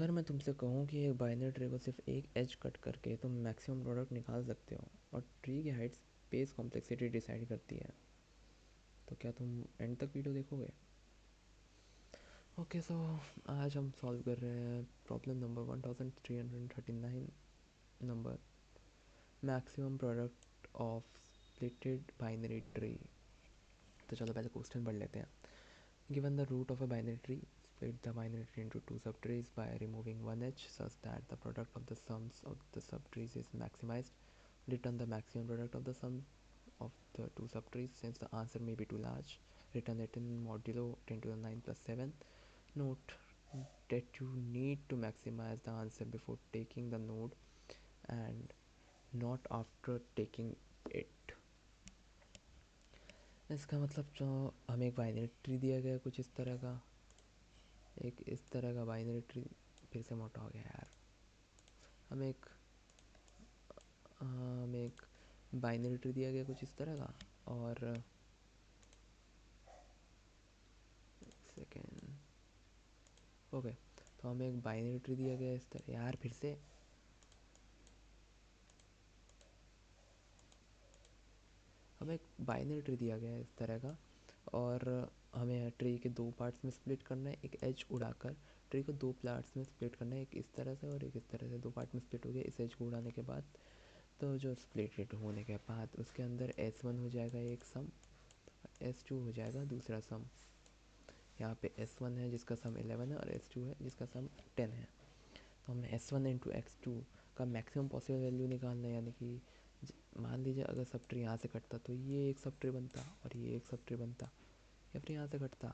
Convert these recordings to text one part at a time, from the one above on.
अगर मैं तुमसे कहूँ कि एक बाइनरी ट्री को सिर्फ एक एज कट करके तुम मैक्सिमम प्रोडक्ट निकाल सकते हो और ट्री की हाइट स्पेस कॉम्प्लेक्सिटी डिसाइड करती है, तो क्या तुम एंड तक वीडियो देखोगे? ओके, सो आज हम सॉल्व कर रहे हैं problem number 1339, number maximum product of splitted binary tree. तो चलो पहले क्वेश्चन पढ़ लेते हैं। Given the root of a binary tree, split the binary tree into two subtrees by removing one edge such that the product of the sums of the subtrees is maximized. Return the maximum product of the sum of the two subtrees. Since the answer may be too large, return it in modulo 10 to the 9 plus 7. Note that you need to maximize the answer before taking the node and not after taking it. इसका मतलब जो हमें एक binary tree दिया गया कुछ इस तरह का, एक इस तरह का बाइनरी ट्री। फिर से मोटा हो गया यार। हमें एक बाइनरी ट्री दिया गया कुछ इस तरह का, और सेकेंड ओके, तो हमें एक बाइनरी ट्री दिया गया इस तरह यार। फिर से हमें एक बाइनरी ट्री दिया गया है इस तरह का, और हमें ट्री के दो पार्ट्स में स्प्लिट करना है। एक एज उड़ाकर ट्री को दो पार्ट्स में स्प्लिट करना है, एक इस तरह से और एक इस तरह से। दो पार्ट में स्प्लिट हो गया इस एज को उड़ाने के बाद। तो जो स्प्लिटेड होने के बाद उसके अंदर S1 हो जाएगा एक सम, S2 हो जाएगा दूसरा सम। यहाँ पे S1 है जिसका सम 11 है, और S2 है जिसका सम 10 है। तो हमें S1 इंटू X2 का मैक्सिमम पॉसिबल वैल्यू निकालना है। यानी कि मान लीजिए अगर सब ट्री यहाँ से कटता तो ये एक सब ट्री बनता और ये एक सब ट्री बनता, या फिर यहाँ से कटता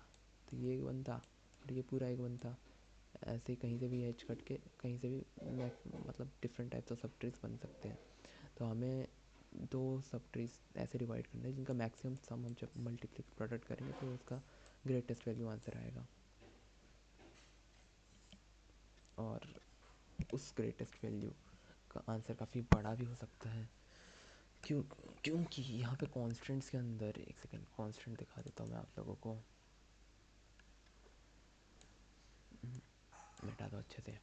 तो ये एक बनता और ये पूरा एक बनता। ऐसे ही कहीं से भी एज कट के कहीं से भी मतलब डिफरेंट टाइप्स ऑफ सब ट्रीज बन सकते हैं। तो हमें दो सब ट्रीज ऐसे डिवाइड करना है जिनका मैक्सिमम सम हम जब मल्टीप्लिक प्रोडक्ट करेंगे तो उसका ग्रेटेस्ट वैल्यू आंसर आएगा। और उस ग्रेटेस्ट वैल्यू का आंसर काफ़ी बड़ा भी हो सकता है, क्यों? क्योंकि यहाँ पे कॉन्स्टेंट्स के अंदर, एक सेकेंड कॉन्स्टेंट दिखा देता हूँ मैं आप लोगों को, मिटा दो अच्छे से।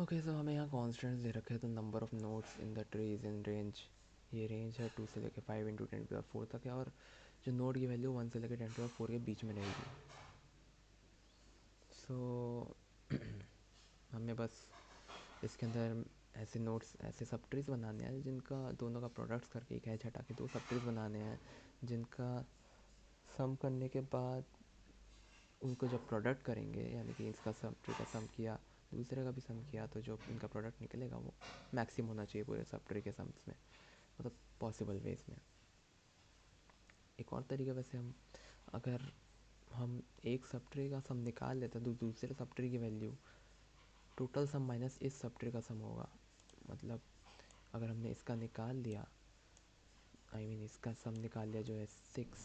ओके, सो हमें यहाँ कॉन्स्टेंट्स दे रखे हैं। तो number of nodes in the tree is in range, ये रेंज है 2 से लेकर 5 इंटू 10⁴ तक है, और जो नोड की वैल्यू 1 से लेकर 10⁴ के बीच में रहेगी। सो हमें बस इसके अंदर ऐसे नोट्स, ऐसे सब ट्रीज बनाने हैं जिनका दोनों का प्रोडक्ट्स करके एक एज हटा के दो सब ट्रीज बनाने हैं जिनका सम करने के बाद उनको जब प्रोडक्ट करेंगे, यानी कि इसका सब ट्री का सम किया दूसरे का भी सम किया, तो जो इनका प्रोडक्ट निकलेगा वो मैक्सिमम होना चाहिए पूरे सब ट्री के सम्स में, मतलब पॉसिबल वेज में। एक और तरीका वैसे, अगर हम एक सब ट्री का सम निकाल लेते हैं तो दूसरे सब ट्री की वैल्यू टोटल सम माइनस इस सब ट्री का सम होगा। मतलब अगर हमने इसका निकाल लिया, इसका सम निकाल लिया जो है 6,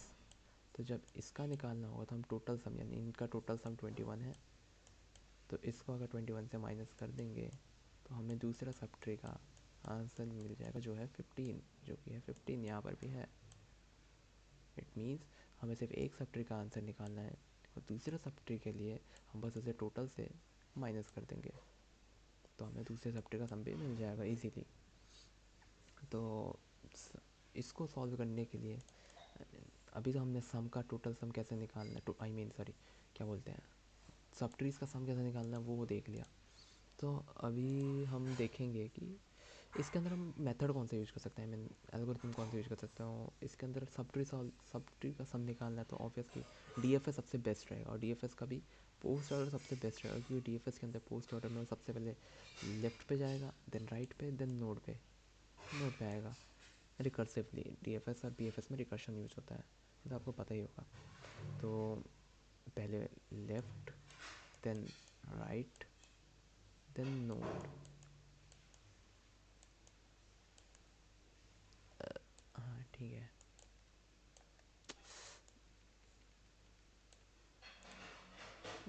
तो जब इसका निकालना होगा तो हम टोटल सम, यानी इनका टोटल सम 21 है, तो इसको अगर 21 से माइनस कर देंगे तो हमें दूसरा सब ट्री का आंसर मिल जाएगा जो है 15, जो कि है 15 यहाँ पर भी है। इट मीन्स हमें सिर्फ एक सब ट्री का आंसर निकालना है, और दूसरे सब ट्री के लिए हम बस उसे टोटल से माइनस कर देंगे, तो हमें दूसरे सब ट्री का सम भी मिल जाएगा इजीली। तो इसको सॉल्व करने के लिए अभी तो हमने सम का टोटल सम कैसे निकालना है, सॉरी क्या बोलते हैं, सब ट्रीज़ का सम कैसे निकालना है वो देख लिया। तो अभी हम देखेंगे कि इसके अंदर हम मेथड कौन सा यूज़ कर सकते हैं, एल्गोरिथम कौन सा यूज़ कर सकते हो इसके अंदर। सब ट्री का सम निकालना है तो ऑब्वियसली DFS सबसे बेस्ट रहेगा, और DFS का भी पोस्ट ऑर्डर सबसे बेस्ट रहेगा, क्योंकि DFS के अंदर पोस्ट ऑर्डर में सबसे पहले लेफ्ट पे जाएगा, देन राइट पे, देन नोड पे आएगा रिकर्सिवली। DFS और BFS में रिकर्शन यूज़ होता है, ये तो आपको पता ही होगा। तो पहले left, then right, then node. हाँ ठीक है,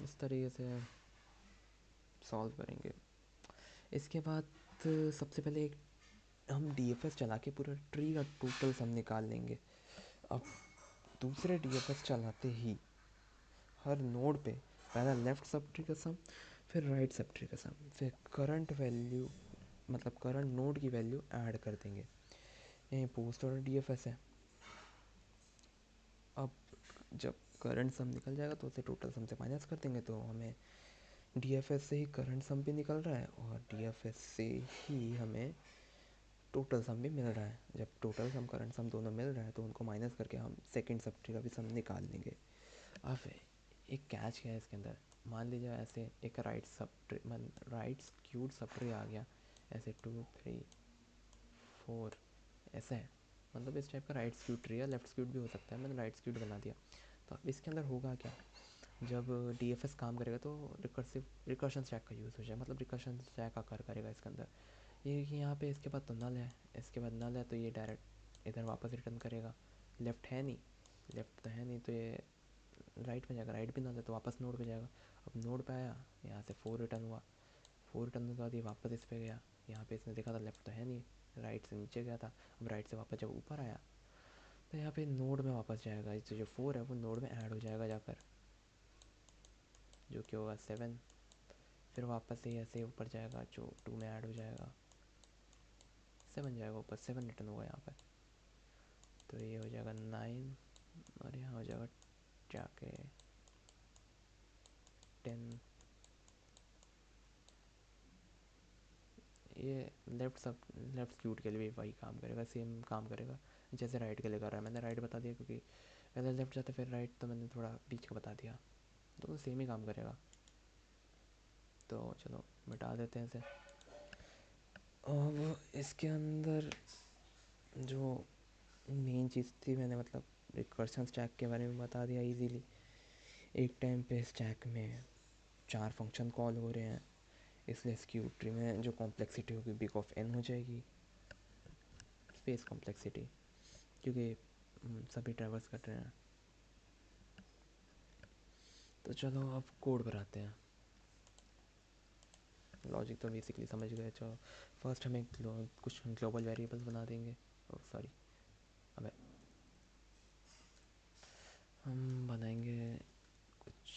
इस तरीके से सॉल्व करेंगे। इसके बाद सबसे पहले एक हम DFS चला के पूरा ट्री का टोटल सम निकाल लेंगे। अब दूसरे DFS चलाते ही हर नोड पे पहला लेफ़्ट सब ट्री का सम, फिर राइट सब ट्री का सम, फिर करंट वैल्यू मतलब करंट नोड की वैल्यू ऐड कर देंगे। ये पोस्ट और डीएफएस है। अब जब करंट सम निकल जाएगा तो उसे टोटल सम से माइनस कर देंगे, तो हमें डीएफएस से ही करंट सम भी निकल रहा है और डीएफएस से ही हमें टोटल सम भी मिल रहा है। जब टोटल सम करंट सम दोनों मिल रहा है तो उनको माइनस करके हम सेकंड सब ट्री का भी सम निकाल लेंगे। अब एक कैच क्या है इसके अंदर, मान लीजिए ऐसे एक right subtree right skewed subtree आ गया, ऐसे 2 3 4 ऐसा है, मतलब इस टाइप का राइट स्क्यूड ट्री या लेफ्ट स्क्यूड भी हो सकता है, मैंने राइट स्क्यूड बना दिया। तो अब इसके अंदर होगा क्या, जब डीएफएस काम करेगा तो रिकर्शन स्टैक का यूज़ हो जाए, मतलब रिकर्शन स्टैक आकर करेगा इसके अंदर। ये कि यहाँ पे इसके बाद तो नल है, इसके बाद नल है तो ये डायरेक्ट इधर वापस रिटर्न करेगा। लेफ़्ट है नहीं, लेफ़्ट तो है नहीं तो ये राइट में जाएगा, राइट भी नल है तो वापस नोड पे जाएगा। अब नोड पे आया, यहाँ से 4 रिटर्न हुआ, 4 रिटर्न के बाद ये वापस इस पे गया, यहाँ पे इसने देखा था लेफ़्ट तो है नहीं, राइट से नीचे गया था, अब राइट से वापस जब ऊपर आया तो यहाँ पे नोड में वापस जाएगा, इससे जो 4 है वो नोड में ऐड हो जाएगा जाकर, जो कि होगा 7। फिर वापस से ऐसे ऊपर जाएगा जो 2 में ऐड हो जाएगा, 7 जाएगा ऊपर, 7 रिटर्न होगा यहाँ पर, तो ये हो जाएगा 9 और यहाँ हो जाएगा जाके 10। ये लेफ्ट स्क्यूट के लिए भी वही काम करेगा, सेम काम करेगा जैसे राइट के लिए कर रहा है। मैंने राइट बता दिया क्योंकि पहले लेफ्ट जाता फिर राइट, तो मैंने थोड़ा बीच का बता दिया, तो सेम ही काम करेगा। तो चलो मिटा देते हैं इसे। अब इसके अंदर जो मेन चीज़ थी, मैंने मतलब रिकर्शन स्टैक के बारे में बता दिया इजीली। एक टाइम पे स्टैक में 4 फंक्शन कॉल हो रहे हैं, इसलिए स्क्यू ट्री में जो कॉम्प्लेक्सिटी होगी बिग ऑफ एन हो जाएगी, स्पेस कॉम्प्लेक्सिटी, क्योंकि सभी ट्रैवर्स कर रहे हैं। तो चलो अब कोड पर आते हैं। लॉजिक तो बेसिकली समझ गए। चलो फर्स्ट हमें कुछ ग्लोबल वेरिएबल्स बना देंगे, सॉरी अब हम बनाएंगे कुछ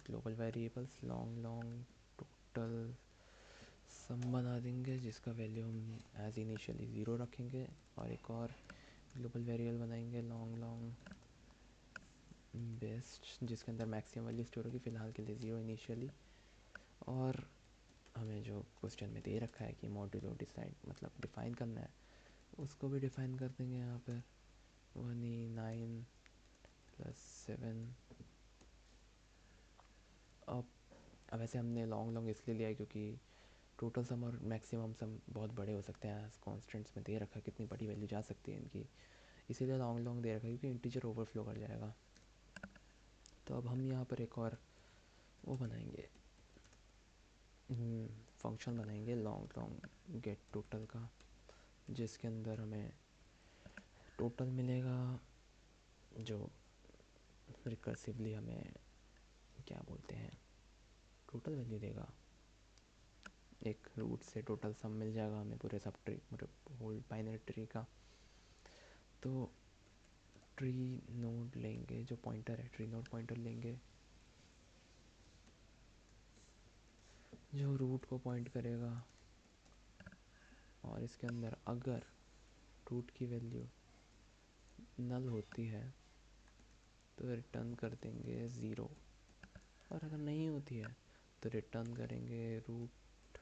global variables, long long total sum बना देंगे जिसका वैल्यू हम एज इनिशियली 0 रखेंगे, और एक और ग्लोबल वेरिएबल बनाएंगे लॉन्ग लॉन्ग बेस्ट जिसके अंदर मैक्सिमम वैल्यू स्टोर होगी, फ़िलहाल के लिए 0 इनिशियली। और हमें जो क्वेश्चन में दे रखा है कि मॉड्यूलो डिसाइड मतलब डिफ़ाइन करना है, उसको भी डिफ़ाइन कर देंगे यहाँ पर 1 + 7। अब वैसे हमने लॉन्ग लॉन्ग इसलिए लिया है क्योंकि टोटल सम और मैक्सिमम सम बहुत बड़े हो सकते हैं, कॉन्स्टेंट्स में दे रखा है कितनी बड़ी वैल्यू जा सकती है इनकी, इसीलिए लॉन्ग लॉन्ग दे रखा है क्योंकि इंटीजर ओवरफ्लो कर जाएगा। तो अब हम यहाँ पर एक और वो बनाएंगे, फंक्शन बनाएंगे लॉन्ग लॉन्ग गेट टोटल का, जिसके अंदर हमें टोटल मिलेगा जो रिकर्सिवली हमें क्या बोलते हैं टोटल वैल्यू देगा। एक रूट से टोटल सम मिल जाएगा हमें पूरे सब ट्री, पूरे होल बाइनरी ट्री का। तो ट्री नोड लेंगे, जो पॉइंटर है ट्री नोड पॉइंटर लेंगे जो रूट को पॉइंट करेगा, और इसके अंदर अगर रूट की वैल्यू नल होती है तो रिटर्न कर देंगे 0, और अगर नहीं होती है तो रिटर्न करेंगे root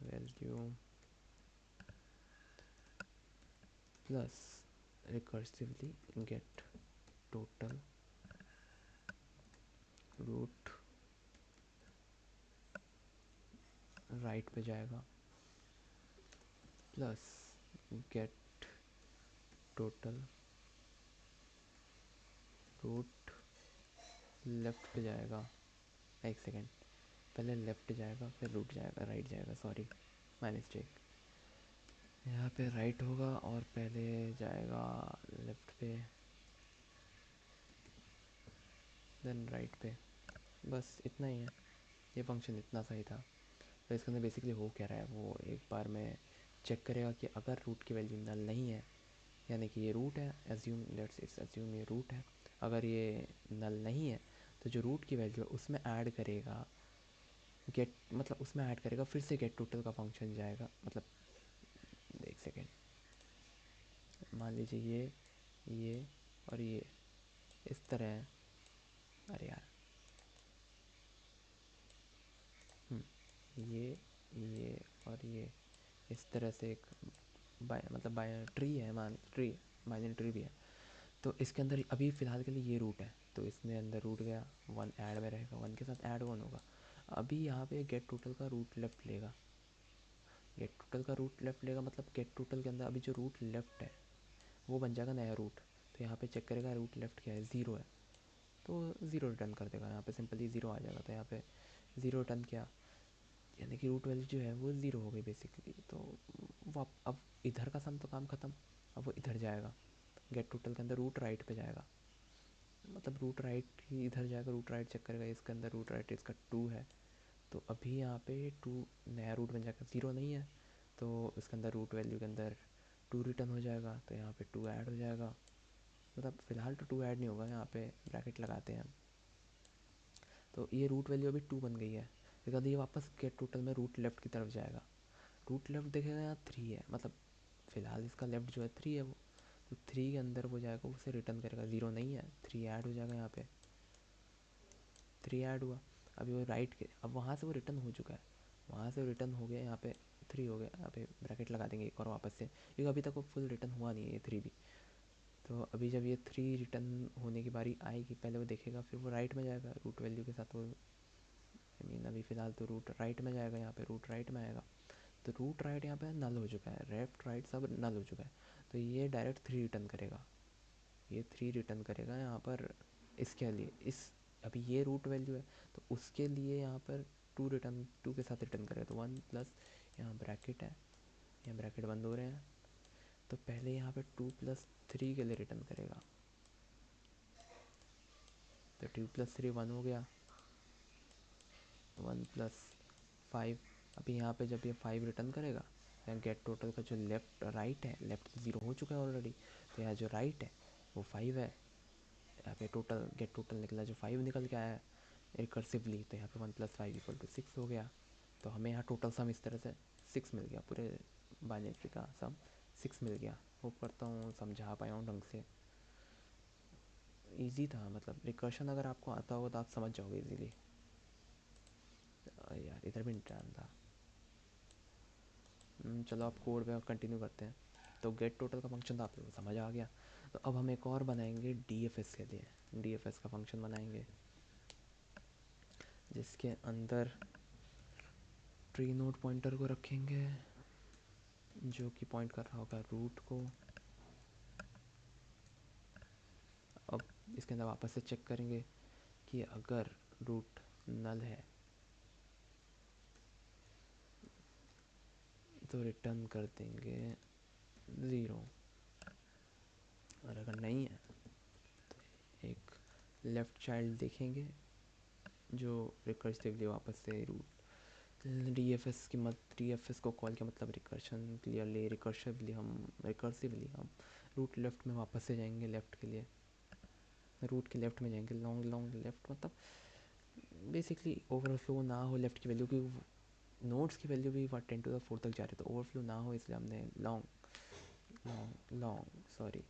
value plus recursively get total root right पे जाएगा plus get total root left पे जाएगा। एक सेकेंड, पहले लेफ़्ट जाएगा फिर रूट जाएगा, राइट जाएगा, सॉरी माय मिस्टेक। यहाँ पे राइट होगा और पहले जाएगा लेफ़्ट पे देन राइट पे, बस इतना ही है। ये फंक्शन इतना सही था। तो इसके अंदर बेसिकली हो क्या रहा है, वो एक बार में चेक करेगा कि अगर रूट की वैल्यू नल नहीं है, यानी कि ये रूट है, एज्यूम लेट्स एज्यूम ये रूट है, अगर ये नल नहीं है तो जो रूट की वैल्यू है उसमें ऐड करेगा गेट मतलब उसमें ऐड करेगा, फिर से गेट टोटल का फंक्शन जाएगा, मतलब एक सेकेंड, मान लीजिए ये और ये इस तरह है। अरे यार, ये और ये इस तरह से एक मतलब बाय ट्री है, मान ट्री, बाइनरी ट्री भी है। तो इसके अंदर अभी फ़िलहाल के लिए ये रूट है, तो इसमें अंदर रूट गया, वन ऐड में रहेगा, वन के साथ ऐड वन होगा। अभी यहाँ पे गेट टोटल का रूट लेफ्ट लेगा, गेट टोटल का रूट लेफ्ट लेगा, मतलब गेट टोटल के अंदर अभी जो रूट लेफ्ट है वो बन जाएगा नया रूट। तो यहाँ पे चेक करेगा रूट लेफ्ट क्या है, ज़ीरो है, तो ज़ीरो रिटर्न कर देगा। यहाँ पे सिंपली ज़ीरो आ जाएगा, तो यहाँ पे ज़ीरो रिटर्न किया, यानी कि रूट वैल्यू जो है वो ज़ीरो हो गई बेसिकली। तो वो अब इधर का सम तो काम ख़त्म, अब वो इधर जाएगा, गेट टोटल के अंदर रूट राइट पे जाएगा, मतलब रूट राइट ही इधर जाएगा, रूट राइट चेक करेगा, इसके अंदर रूट राइट इसका टू है, तो अभी यहाँ पे टू नया रूट बन जाएगा, ज़ीरो नहीं है, तो इसके अंदर रूट वैल्यू के अंदर टू रिटर्न हो जाएगा, तो यहाँ पे टू ऐड हो जाएगा। मतलब फ़िलहाल तो टू ऐड नहीं होगा, यहाँ पे ब्रैकेट लगाते हैं हम। तो ये रूट वैल्यू अभी टू बन गई है, इसके बाद ये वापस गेट टोटल में रूट लेफ्ट की तरफ जाएगा। रूट लेफ्ट देखेगा यहाँ थ्री है, मतलब फ़िलहाल इसका लेफ्ट जो है थ्री है, वो तो थ्री के अंदर वो जाएगा, उसे रिटर्न करेगा, ज़ीरो नहीं है, थ्री ऐड हो जाएगा, यहाँ पे थ्री ऐड हुआ। अभी वो राइट के, अब वहाँ से वो रिटर्न हो चुका है, वहाँ से रिटर्न हो गया, यहाँ पे थ्री हो गया, यहाँ पे ब्रैकेट लगा देंगे एक और वापस से, क्योंकि अभी तक वो फुल रिटर्न हुआ नहीं है ये थ्री भी। तो अभी जब ये थ्री रिटर्न होने की बारी आएगी, पहले वो देखेगा, फिर वो राइट में जाएगा रूट वैल्यू के साथ, वो आई मीन अभी फ़िलहाल तो रूट राइट में जाएगा, यहाँ पे रूट राइट में आएगा, तो रूट राइट यहाँ पे नल हो चुका है, लेफ्ट राइट सब नल हो चुका है, तो ये डायरेक्ट थ्री रिटर्न करेगा, ये थ्री रिटर्न करेगा यहाँ पर। इसके लिए इस अभी ये रूट वैल्यू है, तो उसके लिए यहाँ पर टू रिटर्न, टू के साथ रिटर्न करेगा, तो वन प्लस, यहाँ ब्रैकेट है, यहाँ ब्रैकेट बंद हो रहे हैं, तो पहले यहाँ पे टू प्लस थ्री के लिए रिटर्न करेगा, तो टू प्लस थ्री वन हो गया, वन प्लस फाइव। अभी यहाँ पे जब ये फाइव रिटर्न करेगा, यहाँ गेट टोटल का जो लेफ्ट राइट है, लेफ्ट तो ज़ीरो हो चुका है ऑलरेडी, तो यहाँ जो राइट है वो फाइव है, यहाँ पे टोटल गेट टोटल निकला जो फाइव निकल के आया है रिकर्सिवली, तो यहाँ पे one plus five equal to six हो गया। तो हमें यहाँ टोटल सम इस तरह से सिक्स मिल गया, पूरे बाइनरी का सम सिक्स मिल गया। होप करता हूँ समझा पाया हूँ ढंग से, इजी था, मतलब रिकर्शन अगर आपको आता हो तो आप समझ जाओगे इजीली। यार इधर भी इंटर्न था। चलो आप कोड पे कंटिन्यू करते हैं। तो गेट टोटल का फंक्शन तो आप लोगों को समझ आ गया, तो अब हम एक और बनाएंगे डीएफएस के लिए, डीएफएस का फंक्शन बनाएंगे जिसके अंदर ट्री नोड पॉइंटर को रखेंगे जो कि पॉइंट कर रहा होगा रूट को। अब इसके अंदर वापस से चेक करेंगे कि अगर रूट नल है तो रिटर्न कर देंगे ज़ीरो, और अगर नहीं है तो एक लेफ़्ट चाइल्ड देखेंगे जो रिकर्सिवली वापस से रूट डीएफएस की मत डीएफएस को कॉल किया, मतलब रिकर्शन क्लियरली रिकर्सिवली हम रूट लेफ़्ट में वापस से जाएंगे, लेफ़्ट के लिए रूट के लेफ़्ट में जाएंगे, लॉन्ग लॉन्ग लेफ़्ट, मतलब बेसिकली ओवरफ्लो ना हो लेफ़्ट की वैल्यू की, नोट्स की वैल्यू भी टेन टू द फोर तक जा रही है, तो ओवरफ्लो ना हो इसलिए हमने long long long sorry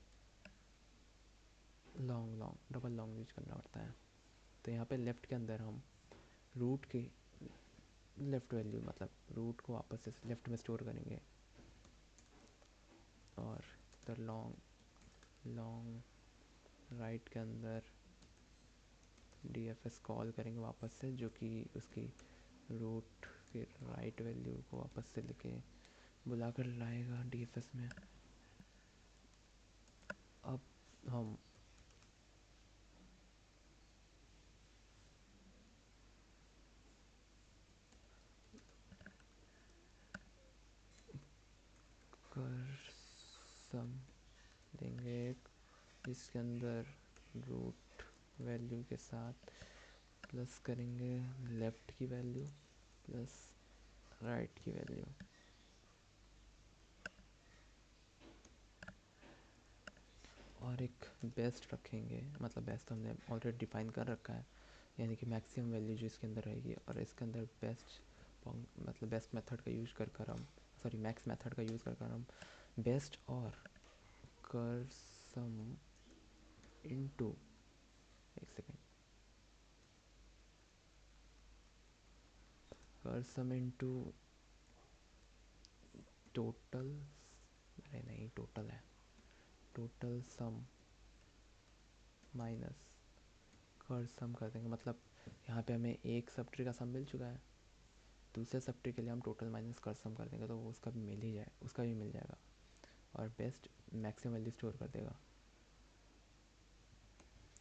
long long double long use करना पड़ता है। तो यहाँ पे लेफ़्ट के अंदर हम रूट की लेफ़्ट वैल्यू, मतलब रूट को वापस से लेफ़्ट में स्टोर करेंगे, और इधर लॉन्ग लॉन्ग राइट के अंदर डीएफएस कॉल करेंगे वापस से, जो कि उसकी रूट की राइट वैल्यू को वापस से लेके बुला कर लाएगा डीएफएस में। अब हम कर सम देंगे एक, जिसके अंदर रूट वैल्यू के साथ प्लस करेंगे लेफ़्ट की वैल्यू प्लस राइट की वैल्यू, और एक बेस्ट रखेंगे, मतलब बेस्ट हमने ऑलरेडी डिफाइन कर रखा है, यानी कि मैक्सिमम वैल्यू जो इसके अंदर रहेगी, और इसके अंदर बेस्ट मतलब बेस्ट मेथड का यूज़ कर कर हम, सॉरी मैक्स मेथड का यूज़ कर कर हम बेस्ट और कर सम इनटू, एक सेकेंड, कर सम इनटू टोटल, अरे नहीं टोटल है, टोटल सम माइनस कर सम कर देंगे। मतलब यहाँ पे हमें एक सब ट्री का सम मिल चुका है, दूसरे सब ट्री के लिए हम टोटल माइनस कर सम कर देंगे तो वो उसका भी मिल ही जाए, उसका भी मिल जाएगा, और बेस्ट मैक्सिमम वैल्यू स्टोर कर देगा।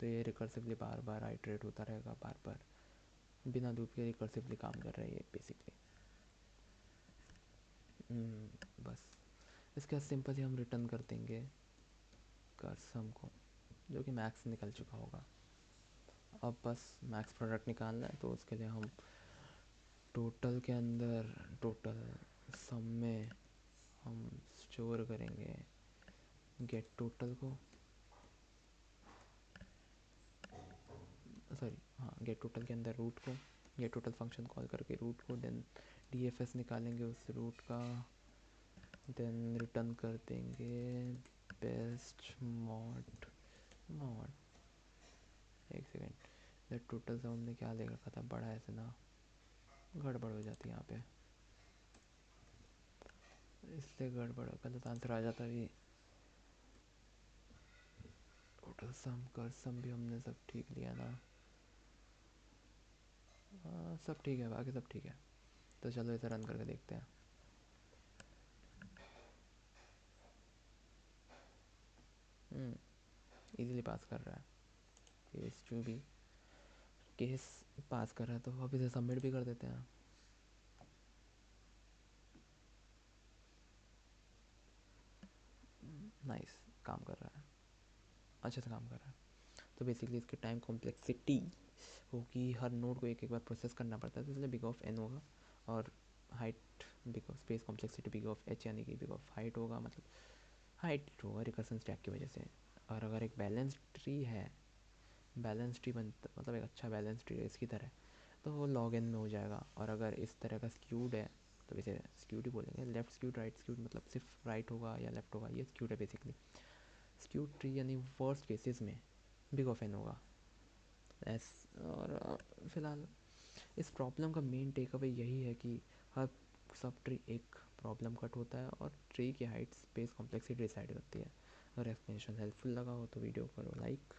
तो ये रिकर्सिवली बार बार आइटरेट होता रहेगा, बार बार बिना लूप के रिकर्सिवली काम कर रहा है ये बेसिकली। बस इसके बाद सिंपल ही हम रिटर्न कर देंगे कर सम को, जो कि मैक्स निकल चुका होगा। अब बस मैक्स प्रोडक्ट निकालना है, तो उसके लिए हम टोटल के अंदर टोटल सम में हम स्टोर करेंगे गेट टोटल को, सॉरी हाँ गेट टोटल के अंदर रूट को, गेट टोटल फंक्शन कॉल करके रूट को, देन डीएफएस निकालेंगे उस रूट का, देन रिटर्न कर देंगे बेस्ट मॉड मॉड, एक सेकेंड, द टोटल से हमने क्या ले रखा था, बड़ा ऐसे ना गड़बड़ हो जाती है यहाँ पे, इसलिए गड़बड़ गलत आंसर आ जाता है। टोटल सम कर सम भी हमने सब ठीक लिया ना, हाँ सब ठीक है, बाकी सब ठीक है। तो चलो इसे रन करके देखते हैं। इजीली पास कर रहा है, केस जो भी केस पास कर रहा है, तो अब इसे सबमिट भी कर देते हैं। नाइस, काम कर रहा है, अच्छे से काम कर रहा है। तो बेसिकली इसकी टाइम कॉम्प्लेक्सिटी होगी, हर नोड को एक एक बार प्रोसेस करना पड़ता है, तो इसलिए बिग ऑफ एन होगा, और height big of space complexity big of H, यानी कि बिग ऑफ हाइट होगा, मतलब हाइट होगा रिकर्सन स्टैक की वजह से। और अगर एक बैलेंस ट्री है, बैलेंस ट्री बनता मतलब एक अच्छा बैलेंस ट्री है इसकी तरह, तो वो लॉग एन में हो जाएगा। और अगर इस तरह का स्क्यूड है तो इसे स्क्यूड ही बोलेंगे, लेफ्ट स्क्यूड राइट स्क्यूड, मतलब सिर्फ राइट होगा या लेफ्ट होगा, ये स्क्यूड है बेसिकली। स्क्यूड ट्री यानी वर्स्ट केसेस में बिग ऑफ एन होगा एस। और फिलहाल इस प्रॉब्लम का मेन टेक अवे यही है कि हर सब ट्री एक प्रॉब्लम कट होता है, और ट्री की हाइट स्पेस कॉम्प्लेक्सिटी डिसाइड करती है। अगर एक्सप्लेनेशन हेल्पफुल लगा हो तो वीडियो करो लाइक,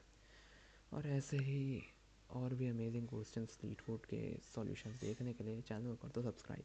और ऐसे ही और भी अमेजिंग क्वेश्चंस लीड कोड के सॉल्यूशंस देखने के लिए चैनल कर दो सब्सक्राइब।